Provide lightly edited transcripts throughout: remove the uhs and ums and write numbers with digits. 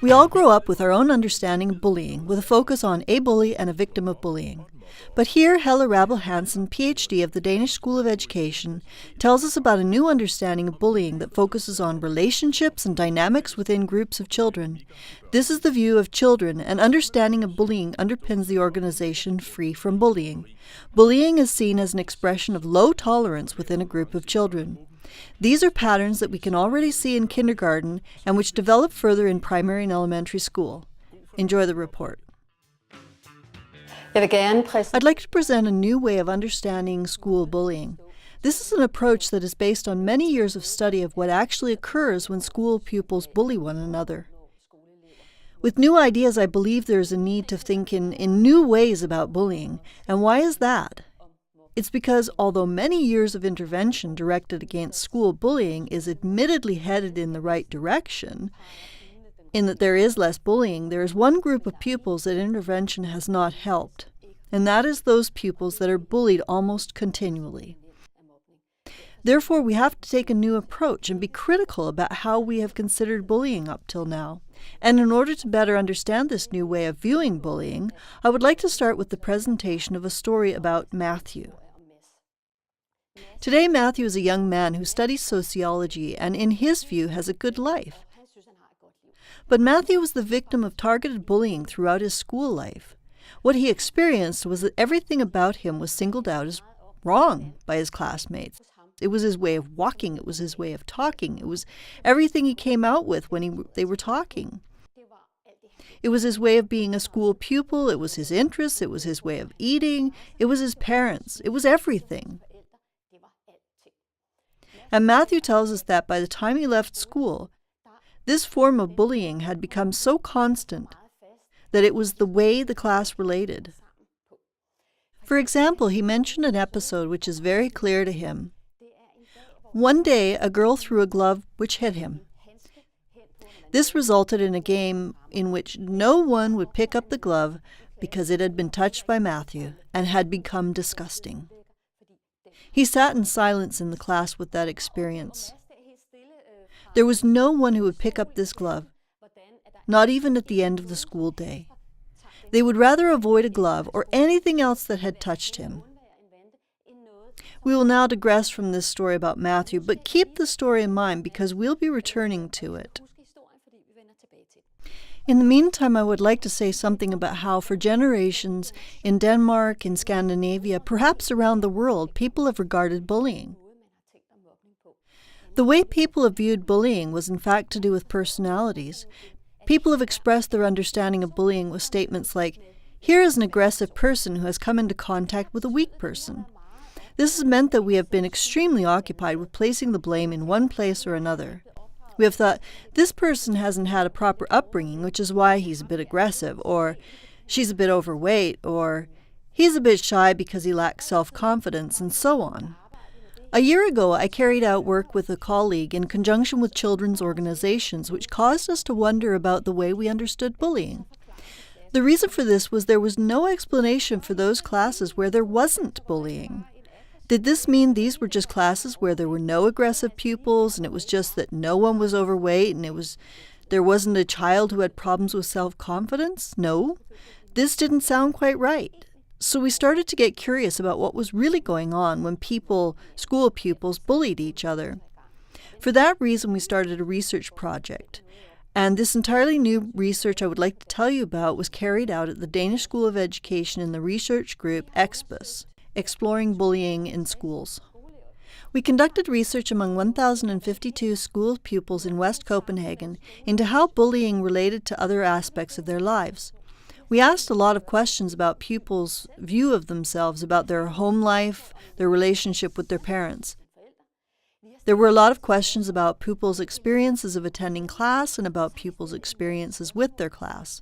We all grow up with our own understanding of bullying, with a focus on a bully and a victim of bullying. But here, Helle Rabol Hansen, PhD of the Danish School of Education, tells us about a new understanding of bullying that focuses on relationships and dynamics within groups of children. This is the view of children, and understanding of bullying underpins the organization Free from Bullying. Bullying is seen as an expression of low tolerance within a group of children. These are patterns that we can already see in kindergarten and which develop further in primary and elementary school. Enjoy the report. I'd like to present a new way of understanding school bullying. This is an approach that is based on many years of study of what actually occurs when school pupils bully one another. With new ideas, I believe there is a need to think in new ways about bullying. And why is that? It's because although many years of intervention directed against school bullying is admittedly headed in the right direction, in that there is less bullying, there is one group of pupils that intervention has not helped, and that is those pupils that are bullied almost continually. Therefore, we have to take a new approach and be critical about how we have considered bullying up till now. And in order to better understand this new way of viewing bullying, I would like to start with the presentation of a story about Matthew. Today, Matthew is a young man who studies sociology and, in his view, has a good life. But Matthew was the victim of targeted bullying throughout his school life. What he experienced was that everything about him was singled out as wrong by his classmates. It was his way of walking, it was his way of talking, it was everything he came out with when they were talking. It was his way of being a school pupil, it was his interests, it was his way of eating, it was his parents, it was everything. And Matthew tells us that by the time he left school, this form of bullying had become so constant that it was the way the class related. For example, he mentioned an episode which is very clear to him. One day, a girl threw a glove which hit him. This resulted in a game in which no one would pick up the glove because it had been touched by Matthew and had become disgusting. He sat in silence in the class with that experience. There was no one who would pick up this glove, not even at the end of the school day. They would rather avoid a glove or anything else that had touched him. We will now digress from this story about Matthew, but keep the story in mind because we'll be returning to it. In the meantime, I would like to say something about how for generations in Denmark, in Scandinavia, perhaps around the world, people have regarded bullying. The way people have viewed bullying was in fact to do with personalities. People have expressed their understanding of bullying with statements like, "Here is an aggressive person who has come into contact with a weak person." This has meant that we have been extremely occupied with placing the blame in one place or another. We have thought, this person hasn't had a proper upbringing, which is why he's a bit aggressive, or she's a bit overweight, or he's a bit shy because he lacks self-confidence, and so on. A year ago, I carried out work with a colleague in conjunction with children's organizations, which caused us to wonder about the way we understood bullying. The reason for this was there was no explanation for those classes where there wasn't bullying. Did this mean these were just classes where there were no aggressive pupils and it was just that no one was overweight and there wasn't a child who had problems with self-confidence? No, this didn't sound quite right. So we started to get curious about what was really going on when school pupils bullied each other. For that reason, we started a research project. And this entirely new research I would like to tell you about was carried out at the Danish School of Education in the research group EXPUS. Exploring Bullying in Schools. We conducted research among 1,052 school pupils in West Copenhagen into how bullying related to other aspects of their lives. We asked a lot of questions about pupils' view of themselves, about their home life, their relationship with their parents. There were a lot of questions about pupils' experiences of attending class and about pupils' experiences with their class.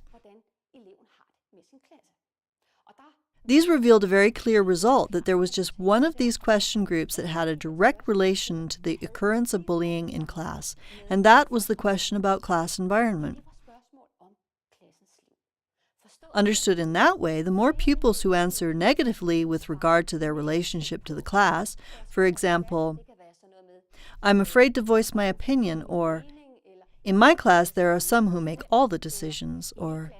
These revealed a very clear result that there was just one of these question groups that had a direct relation to the occurrence of bullying in class, and that was the question about class environment. Understood in that way, the more pupils who answer negatively with regard to their relationship to the class, for example, "I'm afraid to voice my opinion," or In my class, there are some who make all the decisions, or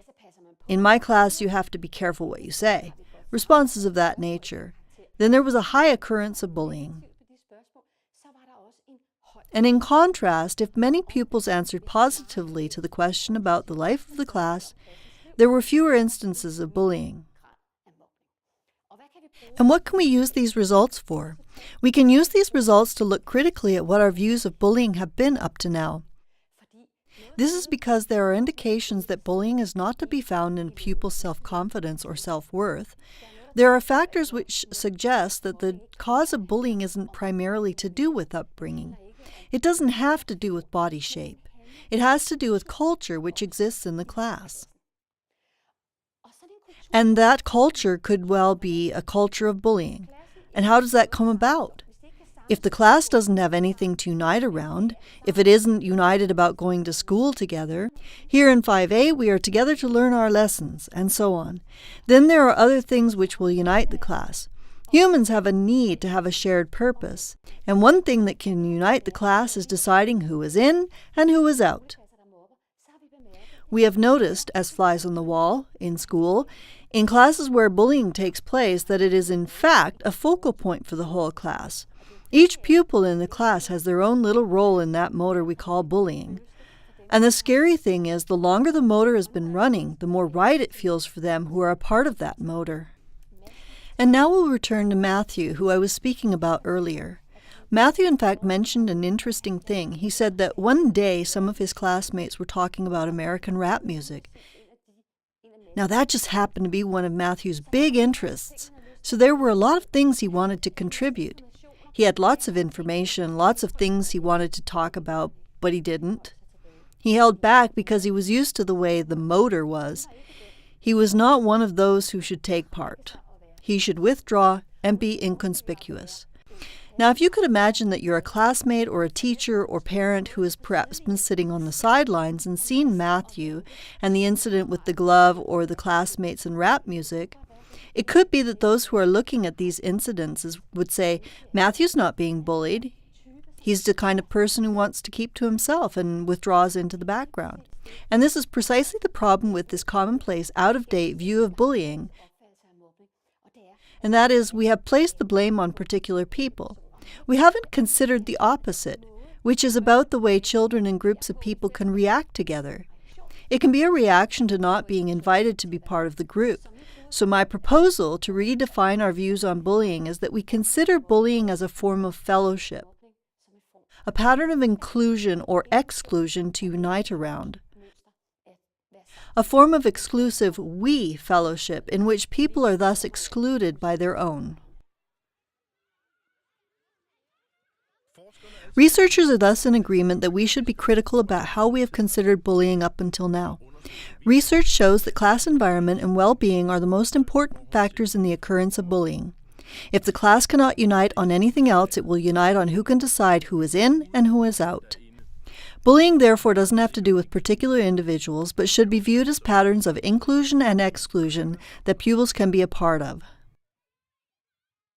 in my class, you have to be careful what you say. Responses of that nature. Then there was a high occurrence of bullying. And in contrast, if many pupils answered positively to the question about the life of the class, there were fewer instances of bullying. And what can we use these results for? We can use these results to look critically at what our views of bullying have been up to now. This is because there are indications that bullying is not to be found in a pupil's self-confidence or self-worth. There are factors which suggest that the cause of bullying isn't primarily to do with upbringing. It doesn't have to do with body shape. It has to do with culture which exists in the class. And that culture could well be a culture of bullying. And how does that come about? If the class doesn't have anything to unite around, if it isn't united about going to school together, here in 5A we are together to learn our lessons, and so on, then there are other things which will unite the class. Humans have a need to have a shared purpose, and one thing that can unite the class is deciding who is in and who is out. We have noticed, as flies on the wall, in school, in classes where bullying takes place, that it is in fact a focal point for the whole class. Each pupil in the class has their own little role in that motor we call bullying. And the scary thing is, the longer the motor has been running, the more right it feels for them who are a part of that motor. And now we'll return to Matthew, who I was speaking about earlier. Matthew, in fact, mentioned an interesting thing. He said that one day some of his classmates were talking about American rap music. Now that just happened to be one of Matthew's big interests, so there were a lot of things he wanted to contribute. He had lots of information, lots of things he wanted to talk about, but he didn't. He held back because he was used to the way the motor was. He was not one of those who should take part. He should withdraw and be inconspicuous. Now, if you could imagine that you're a classmate or a teacher or parent who has perhaps been sitting on the sidelines and seen Matthew and the incident with the glove or the classmates and rap music, it could be that those who are looking at these incidences would say, Matthew's not being bullied. He's the kind of person who wants to keep to himself and withdraws into the background. And this is precisely the problem with this commonplace, out-of-date view of bullying. And that is, we have placed the blame on particular people. We haven't considered the opposite, which is about the way children and groups of people can react together. It can be a reaction to not being invited to be part of the group. So my proposal to redefine our views on bullying is that we consider bullying as a form of fellowship, a pattern of inclusion or exclusion to unite around, a form of exclusive we fellowship in which people are thus excluded by their own. Researchers are thus in agreement that we should be critical about how we have considered bullying up until now. Research shows that class environment and well-being are the most important factors in the occurrence of bullying. If the class cannot unite on anything else, it will unite on who can decide who is in and who is out. Bullying, therefore, doesn't have to do with particular individuals, but should be viewed as patterns of inclusion and exclusion that pupils can be a part of.